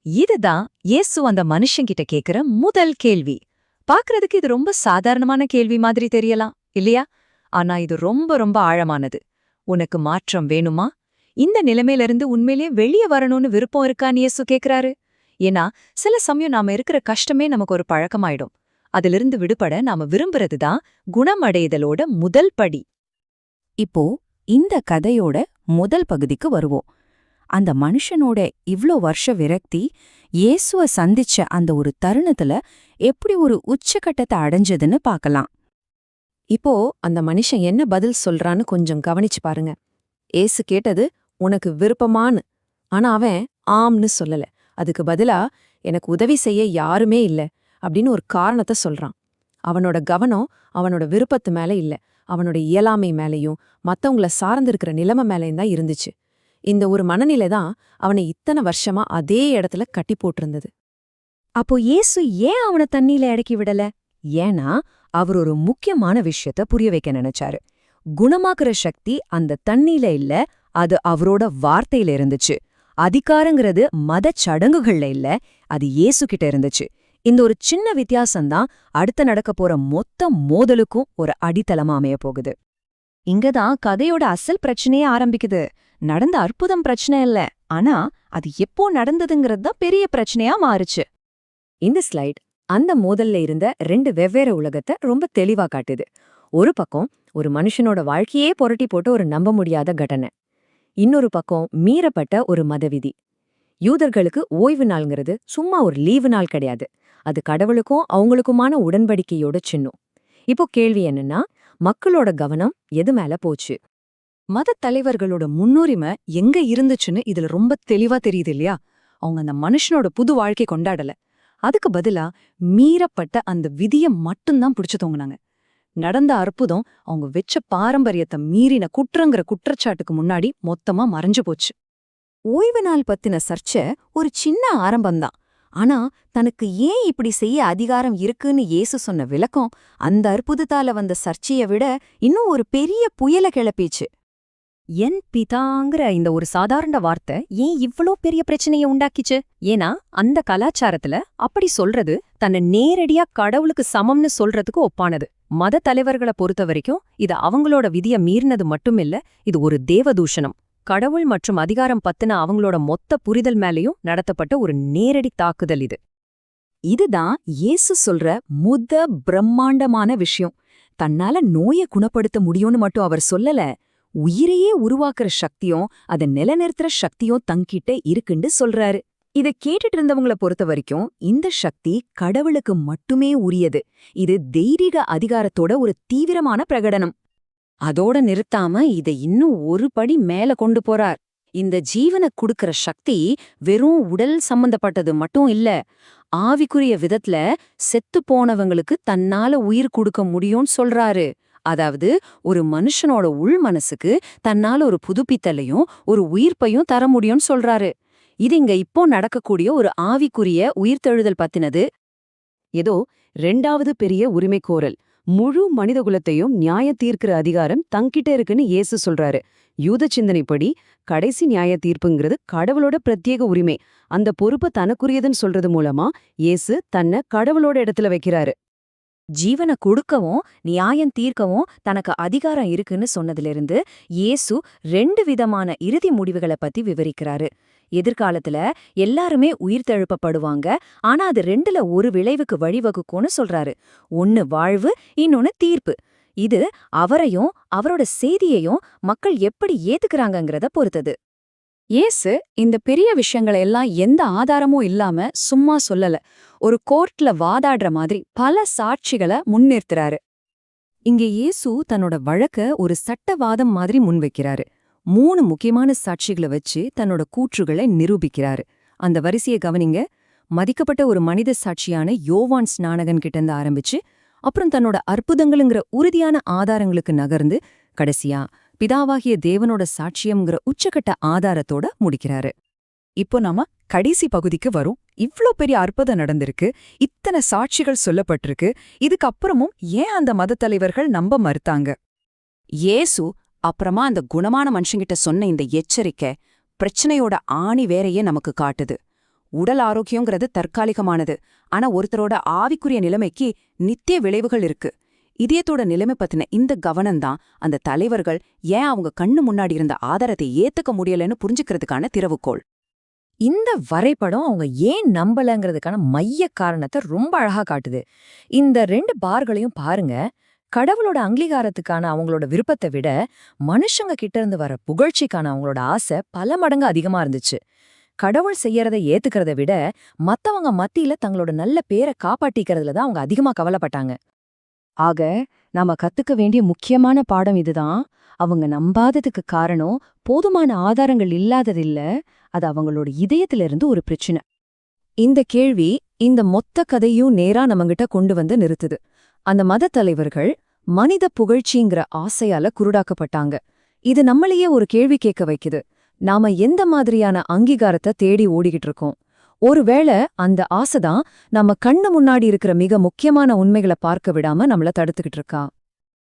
இதுதான் இயேசு அந்த மனுஷங்கிட்ட கேக்குற முதல் கேள்வி. பாக்குறதுக்கு இது ரொம்ப சாதாரணமான கேள்வி மாதிரி தெரியலாம், இல்லையா? ஆனா இது ரொம்ப ரொம்ப ஆழமானது. உனக்கு மாற்றம் வேணுமா? இந்த நிலைமையிலிருந்து உண்மையிலே வெளியே வரணும்னு விருப்பம் இருக்கான்னு இயேசு கேக்குறாரு. ஏன்னா சில சமயம் நாம இருக்கிற கஷ்டமே நமக்கு ஒரு பழக்கமாயிடும். அதிலிருந்து விடுபட நாம விரும்புறதுதான் குணமடைதலோட முதல் படி. இப்போ இந்த கதையோட முதல் பகுதிக்கு வருவோம். அந்த மனுஷனோட இவ்ளோ வருஷ விரக்தி இயேசுவ சந்திச்ச அந்த ஒரு தருணத்துல எப்படி ஒரு உச்சகட்டத்தை அடைஞ்சதுன்னு பார்க்கலாம். இப்போ அந்த மனுஷன் என்ன பதில் சொல்றான்னு கொஞ்சம் கவனிச்சு பாருங்க. ஏசு கேட்டது உனக்கு விருப்பமான்னு. ஆனா அவன் ஆம்னு சொல்லல. அதுக்கு பதிலா எனக்கு உதவி செய்ய யாருமே இல்ல அப்படின்னு ஒரு காரணத்தை சொல்றான். அவனோட கவனம் அவனோட விருப்பத்து மேல இல்ல, அவனோட இயலாமை மேலையும் மத்தவங்கள சார்ந்திருக்கிற நிலைமை மேலையும் தான் இருந்துச்சு. இந்த ஒரு மனநிலை தான் அவனை இத்தனை வருஷமா அதே இடத்துல கட்டி போட்டிருந்தது. அப்போ இயேசு ஏன் அவனை தண்ணியில இறக்கி விடல? ஏன்னா அவர் ஒரு முக்கியமான விஷயத்த புரிய வைக்க நினைச்சாரு. குணமாக்குற சக்தி அந்த தண்ணியில இல்ல, அது அவரோட வார்த்தையில இருந்துச்சு. அதிகாரங்கிறது மதச் சடங்குகள்ல இல்ல, அது இயேசு கிட்ட இருந்துச்சு. இந்த ஒரு சின்ன வித்தியாசம்தான் அடுத்த நடக்க போற மொத்த மோதலுக்கும் ஒரு அடித்தளமா அமைய போகுது. இங்கதான் கதையோட அசல் பிரச்சனையே ஆரம்பிக்குது. நடந்த அற்புதம் பிரச்சனை இல்ல, ஆனா அது எப்போ நடந்ததுங்கிறது தான் பெரிய பிரச்சனையா மாறுச்சு. இந்த ஸ்லைட் அந்த மோதல்ல இருந்த 2 வெவ்வேறு உலகத்தை ரொம்ப தெளிவா காட்டுது. ஒரு பக்கம் ஒரு மனுஷனோட வாழ்க்கையே புரட்டி போட்ட ஒரு நம்ப முடியாத கட்டணை. இன்னொரு பக்கம் மீறப்பட்ட ஒரு மதவிதி. யூதர்களுக்கு ஓய்வு நாள்ங்கிறது சும்மா ஒரு லீவு நாள் கிடையாது. அது கடவுளுக்கும் அவங்களுக்குமான உடன்படிக்கையோட சின்னம். இப்போ கேள்வி என்னன்னா, மக்களோட கவனம் எது மேல போச்சு? மதத் தலைவர்களோட முன்னுரிமை எங்க இருந்துச்சுன்னு இதுல ரொம்ப தெளிவா தெரியுது இல்லையா? அவங்க அந்த மனுஷனோட புது வாழ்க்கை கொண்டாடல. அதுக்கு பதிலா மீறப்பட்ட அந்த விதிய மட்டும்தான் பிடிச்சு தொங்குனாங்க. நடந்த அற்புதம் அவங்க வெச்ச பாரம்பரியத்தை மீறின குற்றங்கிற குற்றச்சாட்டுக்கு முன்னாடி மொத்தமா மறைஞ்சு போச்சு. ஓய்வு நாள் பத்தின சர்ச்சை ஒரு சின்ன ஆரம்பம்தான். ஆனா தனக்கு ஏன் இப்படி செய்ய அதிகாரம் இருக்குன்னு இயேசு சொன்ன விளக்கம் அந்த அற்புதத்தால வந்த சர்ச்சையை விட இன்னும் ஒரு பெரிய புயல கிளப்பிச்சு. என் பிதாங்கிற இந்த ஒரு சாதாரண வார்த்தை ஏன் இவ்ளோ பெரிய பிரச்சனையை உண்டாக்கிச்சு? ஏன்னா அந்த கலாச்சாரத்துல அப்படி சொல்றது தன்னை நேரடியா கடவுளுக்கு சமம்னு சொல்றதுக்கு ஒப்பானது. மத தலைவர்களை பொறுத்த வரைக்கும் இது அவங்களோட விதிய மீறினது மட்டுமில்ல, இது ஒரு தேவதூஷணம். கடவுள் மற்றும் அதிகாரம் பத்தின அவங்களோட மொத்த புரிதல் மேலேயும் நடத்தப்பட்ட ஒரு நேரடி தாக்குதல் இது. இதுதான் இயேசு சொல்ற பிரம்மாண்டமான விஷயம். தன்னால நோயை குணப்படுத்த முடியும்னு மட்டும் அவர் சொல்லல, உயிரையே உருவாக்குற சக்தியும் அதை நிலைநிறுத்துற சக்தியும் தங்கிட்ட இருக்குன்னு சொல்றாரு. இத கேட்டுட்டு இருந்தவங்கள பொறுத்த வரைக்கும் இந்த சக்தி கடவுளுக்கு மட்டுமே உரியது. இது தெய்வீக அதிகாரத்தோட ஒரு தீவிரமான பிரகடனம். அதோட நிறுத்தாம இதை இன்னும் ஒரு படி மேல கொண்டு போறார். இந்த ஜீவனை குடுக்கற சக்தி வெறும் உடல் சம்பந்தப்பட்டது மட்டும் இல்ல, ஆவிக்குரிய விதத்துல செத்து போனவங்களுக்கு தன்னால உயிர் கொடுக்க முடியும்னு சொல்றாரு. அதாவது ஒரு மனுஷனோட உள் மனசுக்கு தன்னால ஒரு புதுப்பித்தலையும் ஒரு உயிர்ப்பையும் தர முடியும்னு சொல்றாரு. இது இங்க இப்போ நடக்கக்கூடிய ஒரு ஆவிக்குரிய உயிர்த்தெழுதல் பத்தினது. ஏதோ 2வது பெரிய உரிமைக்கோரல். முழு மனிதகுலத்தையும் நியாய தீர்க்கிற அதிகாரம் தங்கிட்ட இருக்குன்னு இயேசு சொல்றாரு. யூத சிந்தனைப்படி கடைசி நியாய தீர்ப்புங்கிறது கடவுளோட பிரத்யேக உரிமை. அந்த பொறுப்பை தனக்குரியதுன்னு சொல்றது மூலமா இயேசு தன்னை கடவுளோட இடத்துல வைக்கிறாரு. ஜீவனை கொடுக்கவும் நியாயம் தீர்க்கவும் தனக்கு அதிகாரம் இருக்குன்னு சொன்னதிலிருந்து இயேசு 2 விதமான இறுதி முடிவுகளை பத்தி விவரிக்கிறாரு. எதிர்காலத்துல எல்லாருமே உயிர்த்தெழுப்பப்படுவாங்க, ஆனா அது 2ல ஒரு விளைவுக்கு வழிவகுக்கும்னு சொல்றாரு. ஒன்னு வாழ்வு, இன்னொன்னு தீர்ப்பு. இது அவரையும் அவரோட செய்தியையும் மக்கள் எப்படி ஏத்துக்கிறாங்கங்கிறத பொறுத்தது. இயேசு இந்த பெரிய விஷயங்களை எல்லாம் எந்த ஆதாரமும் இல்லாம சும்மா சொல்லல. ஒரு கோர்ட்ல வாதாடுற மாதிரி பல சாட்சிகளை முன்னிறுத்துறாரு. இங்கே இயேசு தன்னோட வழக்க ஒரு சட்டவாதம் மாதிரி முன்வைக்கிறாரு. 3 முக்கியமான சாட்சிகளை வச்சு தன்னோட கூற்றுகளை நிரூபிக்கிறாரு. அந்த வரிசையை கவனிங்க. மதிக்கப்பட்ட ஒரு மனித சாட்சியான யோவான் ஸ்நானகன் கிட்ட இருந்து ஆரம்பிச்சு அப்புறம் தன்னோட அற்புதங்களுங்கிற உறுதியான ஆதாரங்களுக்கு நகர்ந்து கடைசியா பிதாவாகிய தேவனோட சாட்சியம்ங்கிற உச்சக்கட்ட ஆதாரத்தோட முடிக்கிறாரு. இப்போ நாம கடைசி பகுதிக்கு வரும். இவ்ளோ பெரிய அற்புதம் நடந்திருக்கு, இத்தனை சாட்சிகள் சொல்லப்பட்டிருக்கு, இதுக்கப்புறமும் ஏன் அந்த மதத் தலைவர்கள் நம்ப மறுத்தாங்க? இயேசு அப்புறமா அந்த குணமான மனுஷங்கிட்ட சொன்ன இந்த எச்சரிக்கை பிரச்சனையோட ஆணி வேறையே நமக்கு காட்டுது. உடல் ஆரோக்கியங்கிறது தற்காலிகமானது, ஆனா ஒருத்தரோட ஆவிக்குரிய நிலைமைக்கு நித்திய விளைவுகள் இருக்கு. இதயத்தோட நிலைமை பத்தின இந்த கவனம்தான் அந்த தலைவர்கள் ஏன் அவங்க கண்ணு முன்னாடி இருந்த ஆதாரத்தை ஏத்துக்க முடியலன்னு புரிஞ்சுக்கிறதுக்கான திறவுகோள். இந்த வரைபடம் அவங்க ஏன் நம்பலங்கிறதுக்கான மைய காரணத்தை ரொம்ப அழகா காட்டுது. இந்த 2 பார்களையும் பாருங்க. கடவுளோட அங்கீகாரத்துக்கான அவங்களோட விருப்பத்தை விட மனுஷங்க கிட்ட இருந்து வர புகழ்ச்சிக்கான அவங்களோட ஆசை பல மடங்கு அதிகமா இருந்துச்சு. கடவுள் செய்யறதை ஏத்துக்கிறத விட மத்தவங்க மத்தியில தங்களோட நல்ல பேரை காப்பாட்டிக்கிறதுல தான் அவங்க அதிகமா கவலைப்பட்டாங்க. ஆக நாம கத்துக்க வேண்டிய முக்கியமான பாடம் இதுதான். அவங்க நம்பாததுக்கு காரணம் போதுமான ஆதாரங்கள் இல்லாததில்ல, அது அவங்களோட இதயத்திலிருந்து ஒரு பிரச்சனை. இந்த கேள்வி இந்த மொத்த கதையும் நேரா நம்மகிட்ட கொண்டு வந்து நிறுத்துது. அந்த மதத் தலைவர்கள் மனித புகழ்ச்சிங்கிற ஆசையால குருடாக்கப்பட்டாங்க. இது நம்மளையே ஒரு கேள்வி கேட்க வைக்குது. நாம எந்த மாதிரியான அங்கீகாரத்தை தேடி ஓடிக்கிட்டு இருக்கோம்? ஒருவேளை அந்த ஆசைதான் நம்ம கண்ணு முன்னாடி இருக்கிற மிக முக்கியமான உண்மைகளை பார்க்க விடாம நம்மள தடுத்துக்கிட்டு இருக்கா?